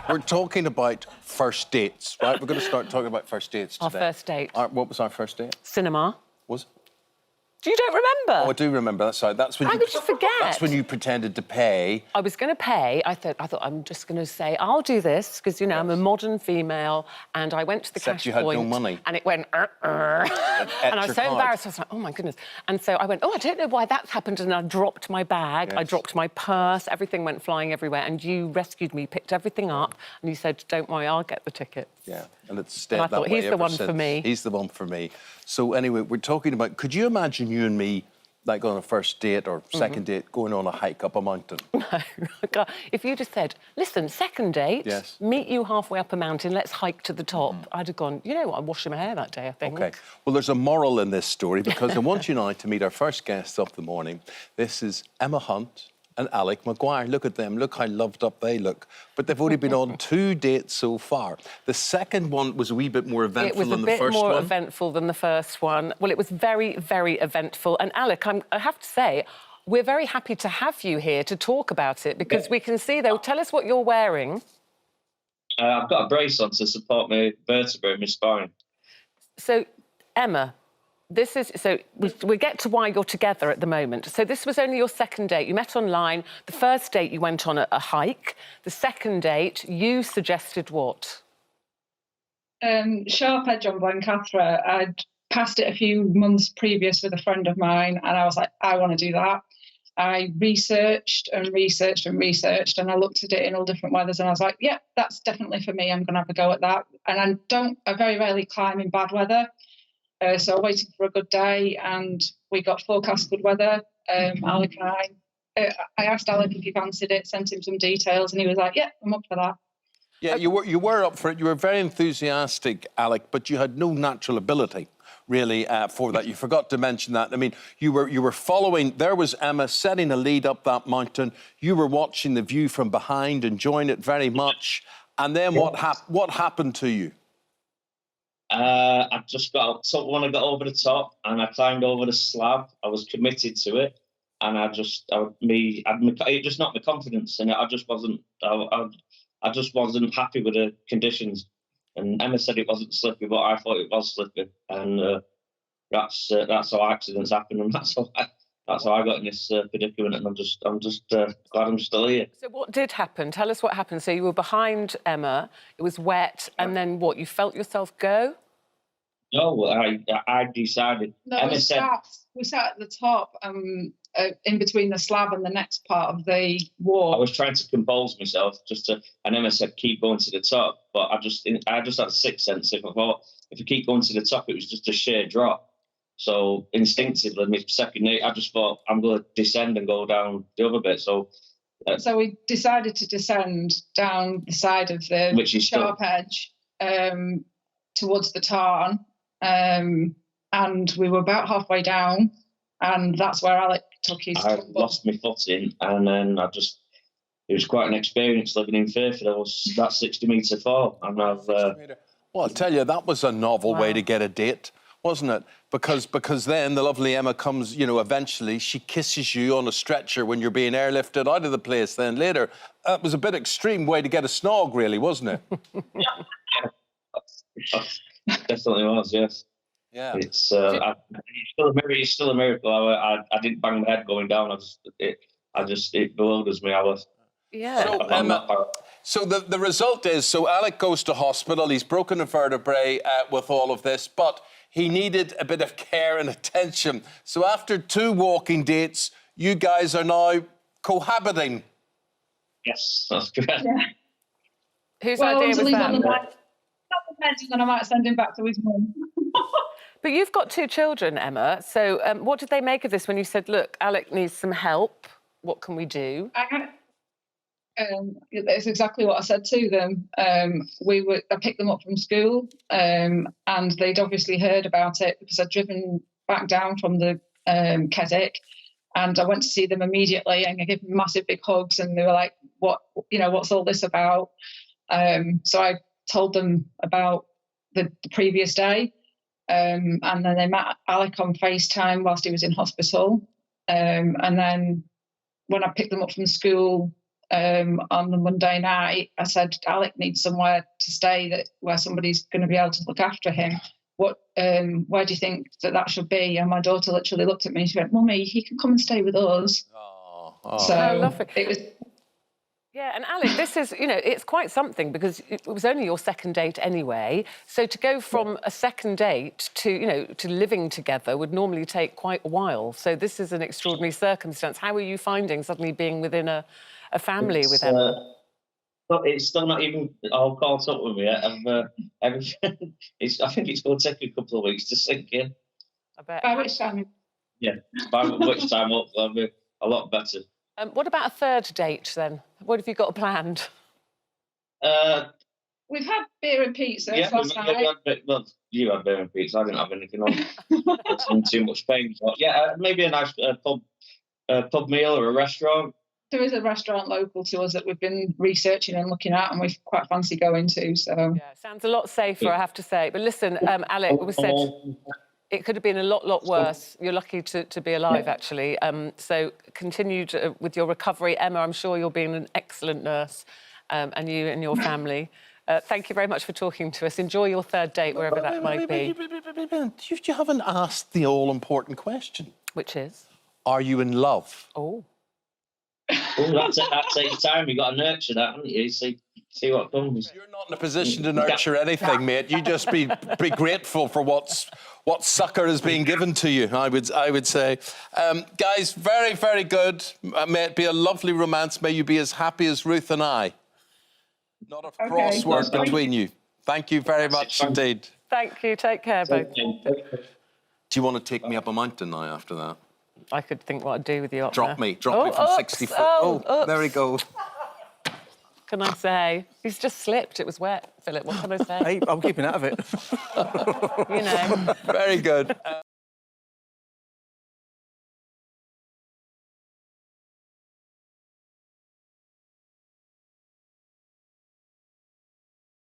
We're talking about first dates, right? We're going to start talking about first dates today. Our first date. What was our first date? Cinema. Was it? You don't remember? Oh, I do remember. That's right. That's when How you... could you forget? That's when you pretended to pay. I was going to pay. I thought I'm just going to say, I'll do this, because, you know, I'm a modern female, and I went to the Except cash you had point, no money. and it went, And I was so embarrassed. I was like, oh, my goodness. And so I went, oh, I don't know why that's happened, and I dropped my bag, I dropped my purse, everything went flying everywhere, and you rescued me, picked everything up, and you said, don't worry, I'll get the tickets. Yeah, and it's stayed And I that thought, way he's the ever one since. for me. He's the one for me. So anyway, we're talking about, could you imagine you and me, like on a first date or second date, going on a hike up a mountain? No, God. If you just said, listen, second date, meet you halfway up a mountain, let's hike to the top, I'd have gone, you know what, I'm washing my hair that day, I think. OK. Well, there's a moral in this story, because I want you now to meet our first guests of the morning. This is Emma Hunt and Alec Maguire. Look at them. Look how loved up they look. But they've only been on 2 dates so far. The second one was a wee bit more eventful than the first one. It was a bit more eventful than the first one. Well, it was very, very eventful. And Alec, I have to say, we're very happy to have you here to talk about it, because we can see, though, tell us what you're wearing. I've got a brace on to support my vertebrae in my spine. So, Emma, this is... So, we get to why you're together at the moment. So this was only your second date. You met online. The first date, you went on a hike. The second date, you suggested what? Sharp Edge on Blencathra. I'd passed it a few months previous with a friend of mine, and I was like, I want to do that. I researched and researched and researched, and I looked at it in all different weathers, and I was like, yeah, that's definitely for me. I'm going to have a go at that. And I very rarely climb in bad weather. So I waited for a good day, and we got forecast good weather. Alec and I asked Alec if he fancied it, sent him some details, and he was like, yeah, I'm up for that. Yeah, you were up for it. You were very enthusiastic, Alec, but you had no natural ability, really, for that. You forgot to mention that. I mean, you were following... There was Emma setting a lead up that mountain. You were watching the view from behind, enjoying it very much. And then what happened to you? I just got up when I got over the top, and I climbed over the slab. I was committed to it, and it just knocked my confidence, and I just wasn't happy with the conditions. And Emma said it wasn't slippy, but I thought it was slippy, and that's how accidents happen, and that's how I got in this predicament. And I'm just glad I'm still here. So what did happen? Tell us what happened. So you were behind Emma. It was wet, and then what? You felt yourself go? No, I decided. No, Emma we sat at the top, in between the slab and the next part of the wall. I was trying to compose myself and Emma said, keep going to the top. But I just had a sixth sense. If I keep going to the top, it was just a sheer drop. So instinctively, my second date, I just thought, I'm going to descend and go down the other bit. So we decided to descend down the side of the Sharp Edge towards the tarn. And we were about halfway down, and that's where Alec took his tumble. I lost my footing, and then it was quite an experience living in Fairford. There was that 60-metre fall, and well, I'll tell you, that was a novel way to get a date, wasn't it? Because then the lovely Emma comes, you know, eventually she kisses you on a stretcher when you're being airlifted out of the place then later. That was a bit extreme way to get a snog, really, wasn't it? Definitely was, yes. Yeah. It's still a miracle. I didn't bang my head going down. It bewilders me. So the result is, so Alec goes to hospital. He's broken a vertebrae with all of this, but he needed a bit of care and attention. So after 2 walking dates, you guys are now cohabiting. Yes, that's correct. Yeah. Whose idea was that? And I might send him back to his mum. But you've got 2 children, Emma. So what did they make of this when you said, look, Alec needs some help? What can we do? It's exactly what I said to them. I picked them up from school, and they'd obviously heard about it because I'd driven back down from the Keswick, and I went to see them immediately, and I gave them massive big hugs, and they were like, what's all this about? So I told them about the previous day, and then they met Alec on FaceTime whilst he was in hospital, and then when I picked them up from school on the Monday night, I said, Alec needs somewhere to stay where somebody's going to be able to look after him. Where do you think that should be? And my daughter literally looked at me and she went, Mummy, he can come and stay with us. So lovely. it was... Yeah, and Alec, this is, it's quite something because it was only your second date anyway. So to go from a second date to, to living together would normally take quite a while. So this is an extraordinary circumstance. How are you finding suddenly being within a family with Emma? But it's still not even all caught up with me yet. Everything. I think it's going to take a couple of weeks to sink in. I bet. By which time? Yeah, by which time I'll be a lot better. What about a third date then? What have you got planned? We've had beer and pizza last night. You had beer and pizza. I didn't have anything on. I was in too much pain. But yeah, maybe a nice pub meal or a restaurant. There is a restaurant local to us that we've been researching and looking at, and we quite fancy going to. So yeah, sounds a lot safer, I have to say. But listen, Alec, we said it could have been a lot worse. You're lucky to be alive, actually. So continue with your recovery, Emma. I'm sure you're being an excellent nurse, and you and your family. Thank you very much for talking to us. Enjoy your third date, wherever that might be. You haven't asked the all-important question. Which is? Are you in love? Oh. Oh, that takes time. You've got to nurture that, haven't you? See what comes. You're not in a position to nurture anything, mate. You just be grateful for what sucker is being given to you, I would say. Guys, very, very good. May it be a lovely romance. May you be as happy as Ruth and I. Not a crossword between you. Thank you very much indeed. Thank you. Take care, both. Do you want to take me up a mountain now after that? I could think what I'd do with you up Drop there. me from 60 foot. Oh, there he goes. Can I say? He's just slipped. It was wet, Philip. What can I say? Hey, I'm keeping out of it. You know. Very good.